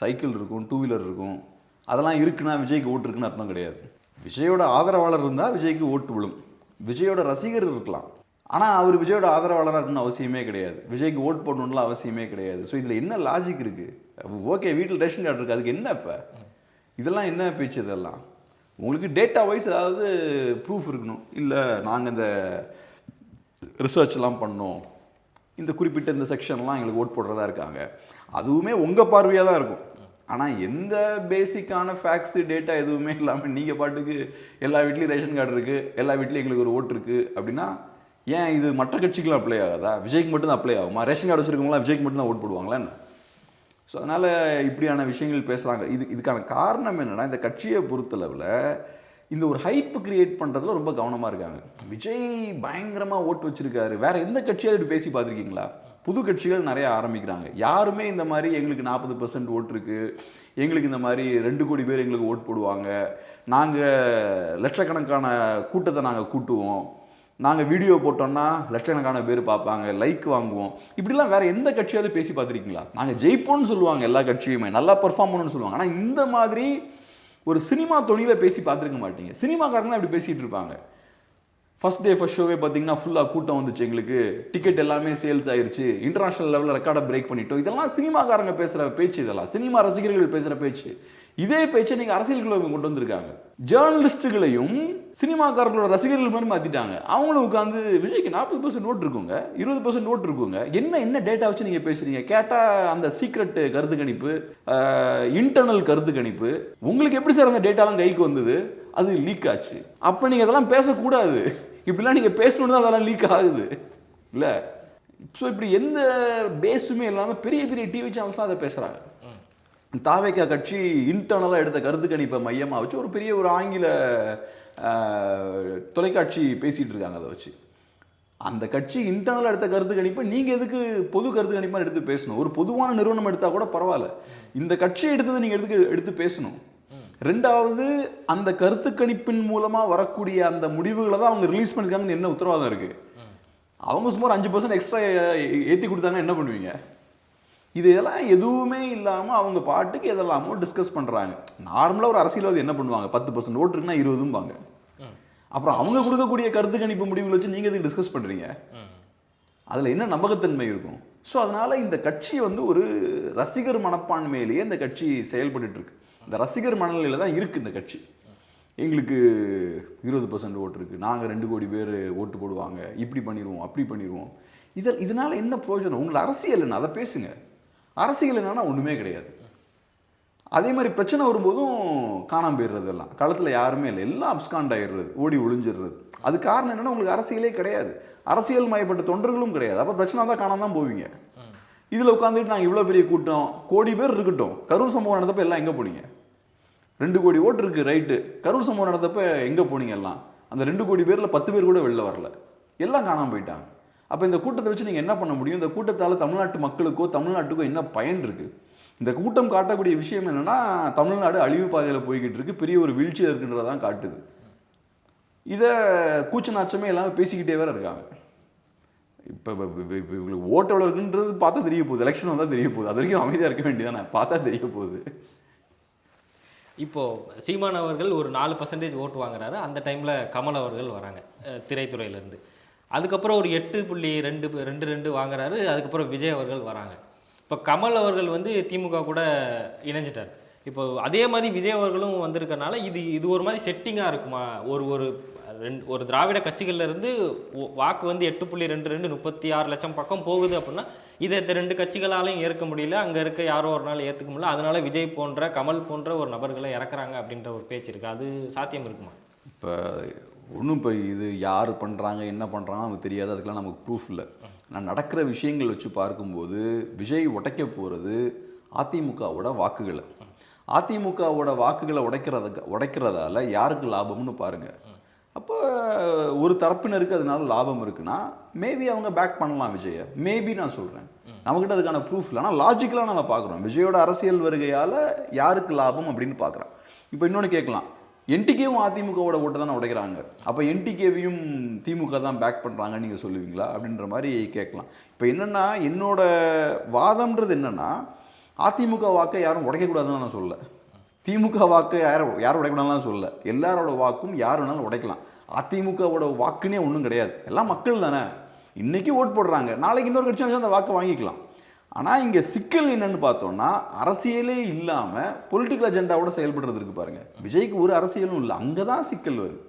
சைக்கிள் இருக்கும், 2 வீலர் இருக்கும். அதெல்லாம் இருக்குன்னா விஜய்க்கு ஓட்டு இருக்குன்னு அர்த்தம் கிடையாது. விஜயோட ஆதரவாளர் இருந்தால் விஜய்க்கு ஓட்டு விழும், விஜயோட ரசிகர் இருக்கலாம், ஆனால் அவர் விஜயோட ஆதரவாளராக இருக்குன்னு அவசியமே கிடையாது, விஜய்க்கு ஓட் போடணும்லாம் அவசியமே கிடையாது. ஸோ இதில் என்ன லாஜிக் இருக்குது? ஓகே, வீட்டில் ரேஷன் கார்டு இருக்குது, அதுக்கு என்ன? இப்போ இதெல்லாம் என்ன பேச்சு? இதெல்லாம் உங்களுக்கு டேட்டா வைஸ் ஏதாவது ப்ரூஃப் இருக்கணும். இல்லை நாங்கள் இந்த ரிசர்ச்லாம் பண்ணோம், இந்த குறிப்பிட்ட இந்த செக்ஷன்லாம் எங்களுக்கு ஓட் போடுறதா இருக்காங்க, அதுவுமே உங்கள் பார்வையாக தான் இருக்கும். ஆனால் எந்த பேசிக்கான ஃபேக்ட்ஸு டேட்டா எதுவுமே இல்லாமல் நீங்கள் பாட்டுக்கு எல்லா வீட்லேயும் ரேஷன் கார்டு இருக்குது, எல்லா வீட்லேயும் எங்களுக்கு ஒரு ஓட்டு இருக்குது அப்படின்னா ஏன் இது மற்ற கட்சிக்கெலாம் அப்ளை ஆகாதா? விஜய்க்கு மட்டும் தான் அப்ளை ஆகுமா? ரேஷன் கார்டு வச்சுருக்கவங்களாம் விஜய்க்கு மட்டும் தான் ஓட் போடுவாங்களா என்ன? ஸோ அதனால் இப்படியான விஷயங்கள் பேசுகிறாங்க. இதுக்கான காரணம் என்னென்னா, இந்த கட்சியை பொறுத்தளவில் இந்த ஒரு ஹைப்பு கிரியேட் பண்ணுறதுல ரொம்ப கவனமாக இருக்காங்க. விஜய் பயங்கரமாக ஓட்டு வச்சுருக்காரு. வேறு எந்த கட்சியாவது இப்படி பேசி பார்த்துருக்கீங்களா? புது கட்சிகள் நிறைய ஆரம்பிக்கிறாங்க. யாருமே இந்த மாதிரி எங்களுக்கு 40% ஓட்டு இருக்குது, எங்களுக்கு இந்த மாதிரி 2 கோடி பேர் எங்களுக்கு ஓட் போடுவாங்க, நாங்கள் லட்சக்கணக்கான கூட்டத்தை நாங்கள் கூட்டுவோம், நாங்கள் வீடியோ போட்டோம்னா லட்சக்கணக்கான பேர் பார்ப்பாங்க, லைக் வாங்குவோம், இப்படிலாம் வேறு எந்த கட்சியாவது பேசி பார்த்துருக்கீங்களா? நாங்கள் ஜெயிப்போம்னு சொல்லுவாங்க, எல்லா கட்சியுமே நல்லா பெர்ஃபார்ம் பண்ணணும்னு சொல்லுவாங்க. ஆனால் இந்த மாதிரி ஒரு சினிமா தொழிலில் பேசி பார்த்துருக்க மாட்டீங்க. சினிமாக்காரங்க அப்படி பேசிகிட்டு இருப்பாங்க. ஃபஸ்ட் டே ஃபஸ்ட் ஷோவே பார்த்தீங்கன்னா ஃபுல்லாக கூட்டம் வந்துச்சு, எங்களுக்கு டிக்கெட் எல்லாமே சேல்ஸ் ஆயிடுச்சு, இன்டர்நேஷனல் லெவலில் ரெக்கார்டை பிரேக் பண்ணிட்டோம். இதெல்லாம் சினிமாக்காரங்க பேசுகிற பேச்சு, இதெல்லாம் சினிமா ரசிகர்கள் பேசுகிற பேச்சு. இதே பேச்சை நீங்கள் அரசியலுக்குள்ள கொண்டு வந்திருக்காங்க. ஜேர்னலிஸ்ட்டுகளையும் சினிமாக்காரர்களோட ரசிகர்கள் மாதிரி மாற்றிட்டாங்க. அவங்களும் உட்காந்து விஜய்க்கு 40% ஓட்டு இருக்குங்க, 20% ஓட்டு இருக்குங்க, என்ன டேட்டா வச்சு நீங்கள் பேசுகிறீங்க? கேட்டால் அந்த சீக்ரெட் கருத்து கணிப்பு, இன்டர்னல் கருத்து கணிப்பு, உங்களுக்கு எப்படி சார் அந்த டேட்டாலாம் கைக்கு வந்தது? அது லீக் ஆச்சு. அப்போ நீங்கள் அதெல்லாம் பேசக்கூடாது. இப்படிலாம் நீங்கள் பேசணுன்னு தான் அதெல்லாம் லீக் ஆகுது இல்லை? ஸோ இப்படி எந்த பேஸுமே இல்லாமல் பெரிய பெரிய டிவி சேனல்ஸ் தான் அதை பேசுகிறாங்க. தாவேகா கட்சி இன்டர்னலாக எடுத்த கருத்து கணிப்பை மையமாக வச்சு ஒரு பெரிய ஒரு ஆங்கில தொலைக்காட்சி பேசிகிட்டு இருக்காங்க. அதை வச்சு அந்த கட்சி இன்டர்னலாக எடுத்த கருத்து கணிப்பை நீங்கள் எதுக்கு பொது கருத்து கணிப்பாக எடுத்து பேசணும்? ஒரு பொதுவான நிறுவனம் எடுத்தால் கூட பரவாயில்ல, இந்த கட்சி எடுத்தது நீங்கள் எடுத்து பேசணும். ரெண்டாவது, அந்த கருத்து கணிப்பின் மூலமாக வரக்கூடிய அந்த முடிவுகளை தான் அவங்க ரிலீஸ் பண்ணியிருக்காங்கன்னு என்ன உத்தரவாதம் இருக்குது? அவங்க சுமார் 5% எக்ஸ்ட்ரா ஏற்றி கொடுத்தாங்கன்னா என்ன பண்ணுவீங்க? இதெல்லாம் எதுவுமே இல்லாமல் அவங்க பாட்டுக்கு எதெல்லாமோ டிஸ்கஸ் பண்ணுறாங்க. நார்மலாக ஒரு அரசியல்வாதி என்ன பண்ணுவாங்க? 10% ஓட்டு இருக்குன்னா 20ம்பாங்க. அப்புறம் அவங்க கொடுக்கக்கூடிய கருத்து கணிப்பு முடிவுகளை வச்சு நீங்கள் எதுக்கு டிஸ்கஸ் பண்ணுறீங்க? அதில் என்ன நம்பகத்தன்மை இருக்கும்? ஸோ அதனால் இந்த கட்சி ஒரு ரசிகர் மனப்பான்மையிலேயே இந்த கட்சி செயல்பட்டு இருக்கு. இந்த ரசிகர் மனநிலையில் தான் இருக்குது இந்த கட்சி. எங்களுக்கு 20% ஓட்டு இருக்குது, நாங்கள் 2 கோடி பேர் ஓட்டு போடுவாங்க, இப்படி பண்ணிடுவோம், அப்படி பண்ணிடுவோம். இதனால் என்ன பிரயோஜனம்? உங்களை அரசியல் என்ன? அதை பேசுங்க. அரசியல் என்னன்னா ஒன்றுமே கிடையாது. அதே மாதிரி பிரச்சனை வரும்போதும் காணாமல் போயிடுறது, எல்லாம் களத்தில் யாருமே இல்லை, எல்லாம் அப்ஸ்காண்ட் ஆகிடுறது, ஓடி ஒளிஞ்சிடுறது. அது காரணம் என்னென்னா உங்களுக்கு அரசியலே கிடையாது, அரசியல் மயப்பட்ட தொண்டர்களும் கிடையாது. அப்போ பிரச்சனை தான் காணாமல் தான் போவீங்க. இதில் உட்காந்துட்டு நாங்கள் இவ்வளோ பெரிய கூட்டம், கோடி பேர் இருக்கட்டும், கரூர் சம்பவம் நடந்தப்போ எல்லாம் எங்கே போனீங்க? 2 கோடி ஓட்டு இருக்குது, ரைட்டு. கரூர் சம்பவம் நடந்தப்போ எங்கே போனீங்க? எல்லாம் அந்த 2 கோடி பேரில் 10 பேர் கூட வெளில வரல, எல்லாம் காணாமல் போயிட்டாங்க. அப்போ இந்த கூட்டத்தை வச்சு நீங்கள் என்ன பண்ண முடியும்? இந்த கூட்டத்தால் தமிழ்நாட்டு மக்களுக்கோ தமிழ்நாட்டுக்கோ என்ன பயன் இருக்குது? இந்த கூட்டம் காட்டக்கூடிய விஷயம் என்னென்னா, தமிழ்நாடு அழிவு பாதையில் போய்கிட்டு இருக்கு, பெரிய ஒரு வீழ்ச்சி இருக்குன்றதான் காட்டுது. இதை கூச்ச நாச்சமே இல்லாமல் பேசிக்கிட்டே வேற இருக்காங்க. இப்போ இவங்களுக்கு ஓட்டு எவ்வளோ இருக்குன்றது பார்த்தா தெரிய போகுது, எலெக்ஷன் வந்தால் தெரிய போகுது. அது வரைக்கும் அமைதியாக இருக்க வேண்டியதானே, பார்த்தா தெரிய போகுது. இப்போது சீமான் அவர்கள் ஒரு 4% ஓட்டு வாங்குறாரு. அந்த டைமில் கமல் அவர்கள் வராங்க திரைத்துறையிலேருந்து. அதுக்கப்புறம் ஒரு 8.22 வாங்குறாரு. அதுக்கப்புறம் விஜய் அவர்கள் வராங்க. இப்போ கமல் அவர்கள் திமுக கூட இணைஞ்சிட்டார். இப்போ அதே மாதிரி விஜய் அவர்களும் வந்திருக்கனால இது ஒரு மாதிரி செட்டிங்காக இருக்குமா? ஒரு திராவிட கட்சிகள்லேருந்து வாக்கு 8.22 36 லட்சம் பக்கம் போகுது அப்படின்னா இதை 2 கட்சிகளாலையும் ஏற்க முடியல, அங்கே இருக்க யாரோ ஒரு நாள் ஏற்றுக்க முடியல, அதனால விஜய் போன்ற கமல் போன்ற ஒரு நபர்களை இறக்குறாங்க அப்படின்ற ஒரு பேச்சு இருக்குது. அது சாத்தியம் இருக்குமா? இப்போ இது யார் பண்ணுறாங்க என்ன பண்ணுறாங்க நமக்கு தெரியாது, அதுக்கெல்லாம் நமக்கு ப்ரூஃப் இல்லை. நான் நடக்கிற விஷயங்கள் வச்சு பார்க்கும்போது விஜய் உடைக்க போகிறது அதிமுகவோட வாக்குகளை. அதிமுகவோட வாக்குகளை உடைக்கிறதால யாருக்கு லாபம்னு பாருங்கள். அப்போ ஒரு தரப்பினருக்கு அதனால லாபம் இருக்குன்னா மேபி அவங்க பேக் பண்ணலாம் விஜயை. மேபி நான் சொல்கிறேன், நம்மக்கிட்ட அதுக்கான ப்ரூஃப் இல்லை. ஆனால் லாஜிக்கலாக நம்ம பார்க்குறோம் விஜயோட அரசியல் வருகையால் யாருக்கு லாபம் அப்படின்னு பார்க்குறோம். இப்போ இன்னொன்று கேட்கலாம், என்டிகேவும் அதிமுகவோட ஓட்டை தானே உடைக்கிறாங்க, அப்போ என்டிகேவையும் திமுக தான் பேக் பண்ணுறாங்கன்னு நீங்கள் சொல்லுவீங்களா அப்படின்ற மாதிரி கேட்கலாம். இப்போ என்னென்னா, என்னோட வாதம்ன்றது என்னென்னா, அதிமுக வாக்கை யாரும் உடைக்கக்கூடாதுன்னு நான் சொல்ல, திமுக வாக்கை யாரும் உடைக்கக்கூடாதுலாம் சொல்ல, எல்லாரோட வாக்கும் யார் வேணாலும் உடைக்கலாம். அதிமுகவோட வாக்குன்னே ஒன்றும் கிடையாது, எல்லாம் மக்கள் தானே. இன்றைக்கி ஓட் போடுறாங்க, நாளைக்கு இன்னொரு கட்சி அந்த வாக்கை வாங்கிக்கலாம். ஆனால் இங்கே சிக்கல் என்னன்னு பார்த்தோம்னா அரசியலே இல்லாமல் பொலிட்டிக்கல் அஜெண்டாவோட செயல்படுறது இருக்கு பாருங்க. விஜய்க்கு ஒரு அரசியலும் இல்லை, அங்கே தான் சிக்கல் வருது.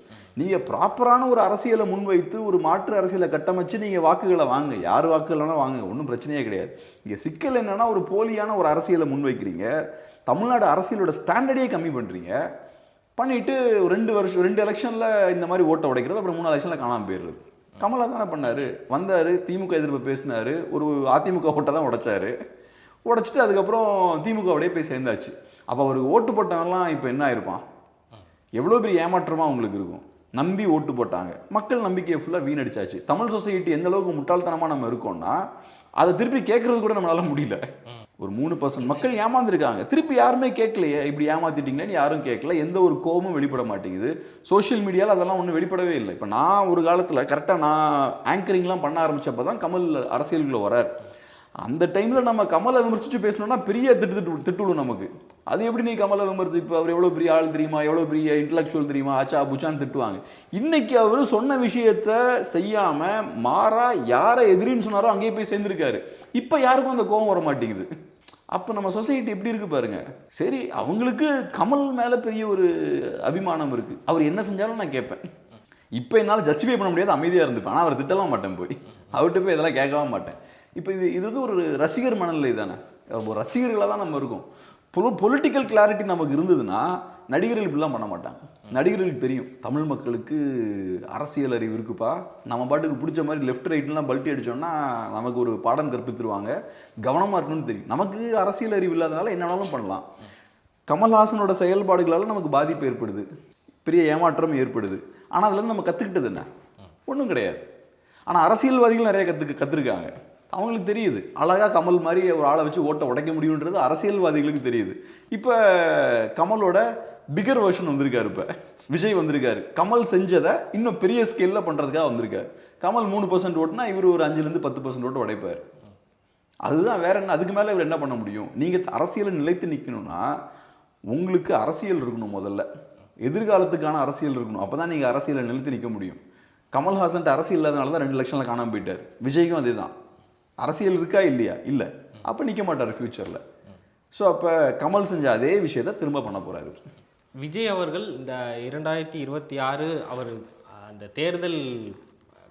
நீங்கள் ப்ராப்பரான ஒரு அரசியலை முன்வைத்து ஒரு மாற்று அரசியலை கட்டமைச்சு நீங்கள் வாக்குகளை வாங்க, யார் வாக்குகள் வேணால் வாங்க, ஒன்றும் பிரச்சனையே கிடையாது. இங்கே சிக்கல் என்னன்னா ஒரு போலியான ஒரு அரசியலை முன்வைக்கிறீங்க, தமிழ்நாடு அரசியலோட ஸ்டாண்டர்டே கம்மி பண்ணுறீங்க, பண்ணிட்டு 2 எலெக்ஷனில் இந்த மாதிரி ஓட்டை உடைக்கிறது, அப்புறம் 3 எலெக்ஷனில் காணாமல் போயிடுறது. கமலா தானே பண்ணார், வந்தார், திமுக எதிர்ப்பு பேசினார், ஒரு அதிமுக ஓட்டை தான் உடைச்சிட்டு அதுக்கப்புறம் திமுகவோடய போய் சேர்ந்தாச்சு. அப்போ அவருக்கு ஓட்டு போட்டவங்கலாம் இப்போ என்ன ஆயிருப்பான்? எவ்வளோ பெரிய ஏமாற்றமாக உங்களுக்கு இருக்கும். நம்பி ஓட்டு போட்டாங்க, மக்கள் நம்பிக்கையை ஃபுல்லாக வீணடிச்சாச்சு. தமிழ் சொசைட்டி எந்த அளவுக்கு முட்டாள்தனமாக நம்ம இருக்கோம்னா அதை திருப்பி கேட்கறது கூட நம்மளால முடியல. ஒரு 3% மக்கள் ஏமாந்துருக்காங்க, திருப்பி யாருமே கேட்கலையே, இப்படி ஏமாத்திட்டீங்களேன்னு யாரும் கேட்கல, எந்த ஒரு கோபமும் வெளிப்பட மாட்டேங்குது. சோஷியல் மீடியாவில் அதெல்லாம் ஒன்றும் வெளிப்படவே இல்லை. இப்போ நான் ஒரு காலத்தில் கரெக்டாக நான் ஆங்கரிங்லாம் பண்ண ஆரம்பித்தப்போ தான் கமல் அரசியலுக்குள்ள வரார். அந்த டைமில் நம்ம கமலை விமர்சித்து பேசணும்னா பெரிய திட்டுவிடும் நமக்கு. அது எப்படி நீ கமலை விமர்சிப்பு, அவர் எவ்வளோ பெரிய ஆள் தெரியுமா, எவ்வளோ பெரிய இன்டலெக்சுவல் தெரியுமா, ஆச்சா புச்சான்னு திட்டுவாங்க. இன்னைக்கு அவர் சொன்ன விஷயத்த செய்யாமல் மாறா யாரை எதிரின்னு சொன்னாரோ அங்கேயே போய் சேர்ந்துருக்காரு. இப்போ யாருக்கும் அந்த கோபம் வர மாட்டேங்குது. அப்போ நம்ம சொசைட்டி எப்படி இருக்கு பாருங்க. சரி, அவங்களுக்கு கமல் மேலே பெரிய ஒரு அபிமானம் இருக்கு, அவர் என்ன செஞ்சாலும் நான் கேட்பேன். இப்போ என்னால் ஜஸ்டிஃபை பண்ண முடியாது, அமைதியாக இருந்துப்பேன். ஆனால் அவர் திட்டலாம் மாட்டேன், போய் அவர்கிட்ட போய் இதெல்லாம் கேட்கவும் மாட்டேன். இப்போ இது வந்து ஒரு ரசிகர் மனநிலை தானே, ஒரு ரசிகர்களாக தான் நம்ம இருக்கோம். பொலிட்டிக்கல் கிளாரிட்டி நமக்கு இருந்ததுன்னா நடிகர்கள் இப்படிலாம் பண்ண மாட்டாங்க. நடிகர்களுக்கு தெரியும் தமிழ் மக்களுக்கு அரசியல் அறிவு இருக்குப்பா, நம்ம பாட்டுக்கு பிடிச்ச மாதிரி லெஃப்ட் ரைட்லாம் பல்ட்டி அடித்தோம்னா நமக்கு ஒரு பாடம் கற்பித்துருவாங்க, கவனமாக இருக்கணும்னு தெரியும். நமக்கு அரசியல் அறிவு இல்லாதனால என்ன வேணாலும் பண்ணலாம். கமல்ஹாசனோட செயல்பாடுகளால் நமக்கு பாதிப்பு ஏற்படுது, பெரிய ஏமாற்றம் ஏற்படுது. ஆனால் அதுலேருந்து நம்ம கற்றுக்கிட்டது என்ன? ஒன்றும் கிடையாது. ஆனால் அரசியல்வாதிகள் நிறைய கற்றுருக்காங்க. அவங்களுக்கு தெரியுது அழகாக கமல் மாதிரி ஒரு ஆளை வச்சு ஓட்டை உடைக்க முடியுன்றது அரசியல்வாதிகளுக்கு தெரியுது. இப்போ கமலோட பிகர் வெர்ஷன் வந்திருக்காரு, இப்போ விஜய் வந்திருக்காரு. கமல் செஞ்சதை இன்னும் பெரிய ஸ்கேலில் பண்ணுறதுக்காக வந்திருக்காரு. கமல் 3% ஓட்டுனா இவர் ஒரு 5-10% ஓட்டு உடைப்பார். அதுதான், வேற என்ன, அதுக்கு மேலே இவர் என்ன பண்ண முடியும்? நீங்கள் அரசியலை நிலைத்து நிற்கணும்னா உங்களுக்கு அரசியல் இருக்கணும், முதல்ல எதிர்காலத்துக்கான அரசியல் இருக்கணும். அப்போ தான் நீங்கள் அரசியலை நிலைத்து நிற்க முடியும். கமல்ஹாசன்ட்டு அரசியல் இல்லாதனால தான் 2 எலெக்ஷனில் காணாமல் போயிட்டார். விஜய்க்கும் அதே தான். அரசியல் இருக்கா இல்லையா? இல்லை. அப்போ நிற்க மாட்டார் ஃப்யூச்சரில். ஸோ அப்போ கமல் செஞ்ச அதே விஷயத்தை திரும்ப பண்ண போகிறாரு. விஜய் அவர்கள் இந்த 2026 அவர் அந்த தேர்தல்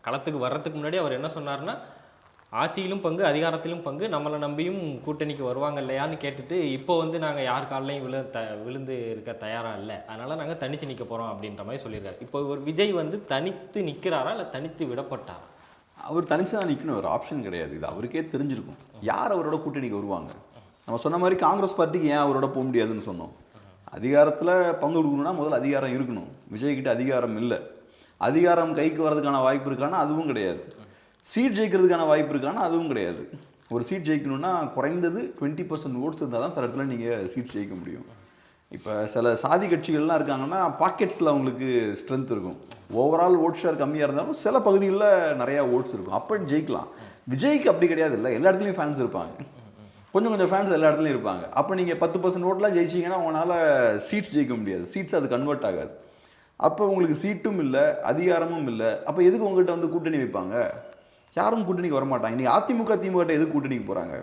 களத்துக்கு வர்றதுக்கு முன்னாடி அவர் என்ன சொன்னார்னா, ஆட்சியிலும் பங்கு அதிகாரத்திலும் பங்கு, நம்மளை நம்பியும் கூட்டணிக்கு வருவாங்க இல்லையான்னு கேட்டுட்டு, இப்போ வந்து நாங்கள் யார் காலையும் விழுந்து இருக்க தயாராக இல்லை, அதனால் நாங்கள் தனித்து நிற்க போகிறோம் அப்படின்ற மாதிரி சொல்லியிருக்காரு. இப்போ ஒரு விஜய் வந்து தனித்து நிற்கிறாரா இல்லை தனித்து விடப்பட்டாரா? அவர் தனிச்சு தான் நிற்கணும், ஒரு ஆப்ஷன் கிடையாது. இது அவருக்கே தெரிஞ்சிருக்கும் யார் அவரோட கூட்டணிக்கு வருவாங்க. நம்ம சொன்ன மாதிரி காங்கிரஸ் பார்ட்டிக்கு ஏன் அவரோட போக முடியாதுன்னு சொன்னோம். அதிகாரத்தில் பங்கு கொடுக்கணும்னா முதல்ல அதிகாரம் இருக்கணும். விஜய்கிட்ட அதிகாரம் இல்லை. அதிகாரம் கைக்கு வர்றதுக்கான வாய்ப்பு இருக்கானா? அதுவும் கிடையாது. சீட் ஜெயிக்கிறதுக்கான வாய்ப்பு இருக்கானா? அதுவும் கிடையாது. ஒரு சீட் ஜெயிக்கணும்னா குறைந்தது 20% ஓட்ஸ் இருந்தால் தான் சில இடத்துல நீங்கள் சீட் ஜெயிக்க முடியும். இப்போ சில சாதி கட்சிகள்லாம் இருக்காங்கன்னா பாக்கெட்ஸில் அவங்களுக்கு ஸ்ட்ரென்த் இருக்கும். ஓவரால் ஓட் ஷேர் கம்மியாக இருந்தாலும் சில பகுதிகளில் நிறையா ஓட்ஸ் இருக்கும், அப்போ ஜெயிக்கலாம். விஜய்க்கு அப்படி கிடையாது, இல்லை எல்லா இடத்துலையும் ஃபேன்ஸ் இருப்பாங்க, கொஞ்சம் ஃபேன்ஸ் எல்லா இடத்துலையும் இருப்பாங்க. அப்போ நீங்கள் 10% ஓட்டெலாம் ஜெயிச்சிங்கன்னா உங்களால் சீட்ஸ் ஜெயிக்க முடியாது, சீட்ஸ் அது கன்வெர்ட் ஆகாது. அப்போ உங்களுக்கு சீட்டும் இல்லை, அதிகாரமும் இல்லை. அப்போ எதுக்கு உங்கள்கிட்ட வந்து கூட்டணி வைப்பாங்க? யாரும் கூட்டணிக்கு வரமாட்டாங்க. நீங்கள் அதிமுக திமுக எதுக்கு கூட்டணிக்கு போகிறாங்க?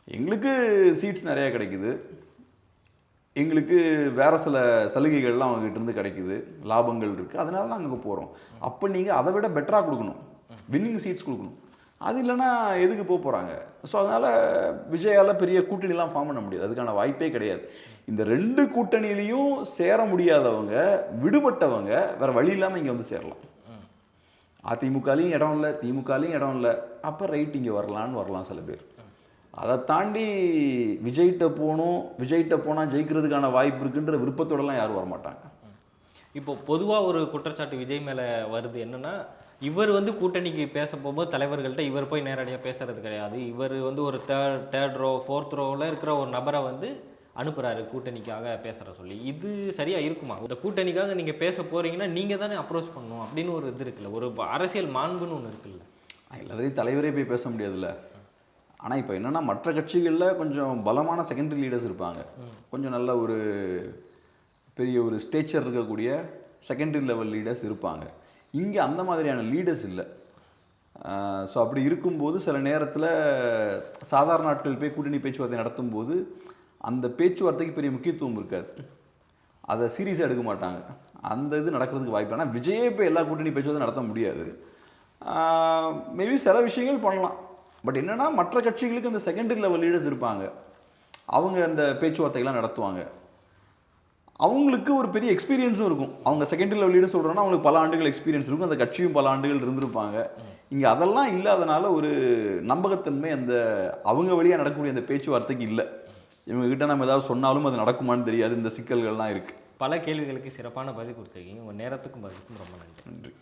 எங்களுக்கு சீட்ஸ் நிறையா கிடைக்குது, எங்களுக்கு வேறு சில சலுகைகள்லாம் அவங்ககிட்ட இருந்து கிடைக்குது, லாபங்கள் இருக்குது, அதனால நாங்கள் அங்கே போகிறோம். அப்போ நீங்கள் அதை விட பெட்டராக கொடுக்கணும், வின்னிங் சீட்ஸ் கொடுக்கணும். அது இல்லைன்னா எதுக்கு போகிறாங்க? ஸோ அதனால் விஜயால் பெரிய கூட்டணிலாம் ஃபார்ம் பண்ண முடியாது, அதுக்கான வாய்ப்பே கிடையாது. இந்த 2 கூட்டணியிலையும் சேர முடியாதவங்க, விடுபட்டவங்க வேறு வழி இல்லாமல் இங்கே வந்து சேரலாம். அதிமுகலையும் இடம் இல்லை, திமுகலையும் இடம் இல்லை, அப்போ ரைட் இங்கே வரலாம் சில பேர். அதை தாண்டி விஜய்கிட்ட போனால் ஜெயிக்கிறதுக்கான வாய்ப்பு இருக்குன்ற விருப்பத்தோடலாம் யாரும் வரமாட்டாங்க. இப்போ பொதுவாக ஒரு குற்றச்சாட்டு விஜய் மேலே வருது என்னன்னா, இவர் வந்து கூட்டணிக்கு பேச போகும்போது தலைவர்கள்ட்ட இவர் போய் நேரடியாக பேசுறது கிடையாது. இவர் வந்து ஒரு தேர்ட் ரோ 4th ரோவில் இருக்கிற ஒரு நபரை வந்து அனுப்புகிறாரு கூட்டணிக்காக பேசுகிற சொல்லி. இது சரியாக இருக்குமா? இந்த கூட்டணிக்காக நீங்கள் பேச போகிறீங்கன்னா நீங்கள் தானே அப்ரோச் பண்ணணும் அப்படின்னு ஒரு இது இருக்குல்ல, ஒரு அரசியல் மாண்புன்னு ஒன்று இருக்குல்ல. எல்லாரையும் தலைவரே போய் பேச முடியாதுல்ல. ஆனால் இப்போ என்னென்னா மற்ற கட்சிகளில் கொஞ்சம் பலமான செகண்டரி லீடர்ஸ் இருப்பாங்க, கொஞ்சம் நல்ல ஒரு பெரிய ஒரு ஸ்டேச்சர் இருக்கக்கூடிய செகண்டரி லெவல் லீடர்ஸ் இருப்பாங்க. இங்கே அந்த மாதிரியான லீடர்ஸ் இல்லை. ஸோ அப்படி இருக்கும்போது சில நேரத்தில் சாதாரண நாட்கள் போய் கூட்டணி பேச்சுவார்த்தை நடத்தும்போது அந்த பேச்சுவார்த்தைக்கு பெரிய முக்கியத்துவம் இருக்காது, அதை சீரியஸாக எடுக்க மாட்டாங்க. அந்த இது நடக்கிறதுக்கு வாய்ப்பு. ஆனால் விஜயே இப்போ எல்லா கூட்டணி பேச்சுவார்த்தை நடத்த முடியாது. மேபி சில விஷயங்கள் பண்ணலாம். பட் என்னென்னா மற்ற கட்சிகளுக்கு அந்த செகண்டரி லெவல் லீடர்ஸ் இருப்பாங்க, அவங்க அந்த பேச்சுவார்த்தைகள்லாம் நடத்துவாங்க. அவங்களுக்கு ஒரு பெரிய எக்ஸ்பீரியன்ஸும் இருக்கும். அவங்க செகண்டரி லெவல் லீடர் சொல்கிறோன்னா அவங்களுக்கு பல ஆண்டுகள் எக்ஸ்பீரியன்ஸ் இருக்கும், அந்த கட்சியும் பல ஆண்டுகள் இருந்திருப்பாங்க. இங்கே அதெல்லாம் இல்லாதனால ஒரு நம்பகத்தன்மை அந்த அவங்க வழியாக நடக்கக்கூடிய அந்த பேச்சுவார்த்தைக்கு இல்லை. இவங்ககிட்ட நம்ம ஏதாவது சொன்னாலும் அது நடக்குமான்னு தெரியாது. இந்த சிக்கல்கள்லாம் இருக்குது. பல கேள்விகளுக்கு சிறப்பான பதில் கொடுத்துருக்கீங்க. உங்கள் நேரத்துக்கும் பதிலுக்கும் ரொம்ப நன்றி.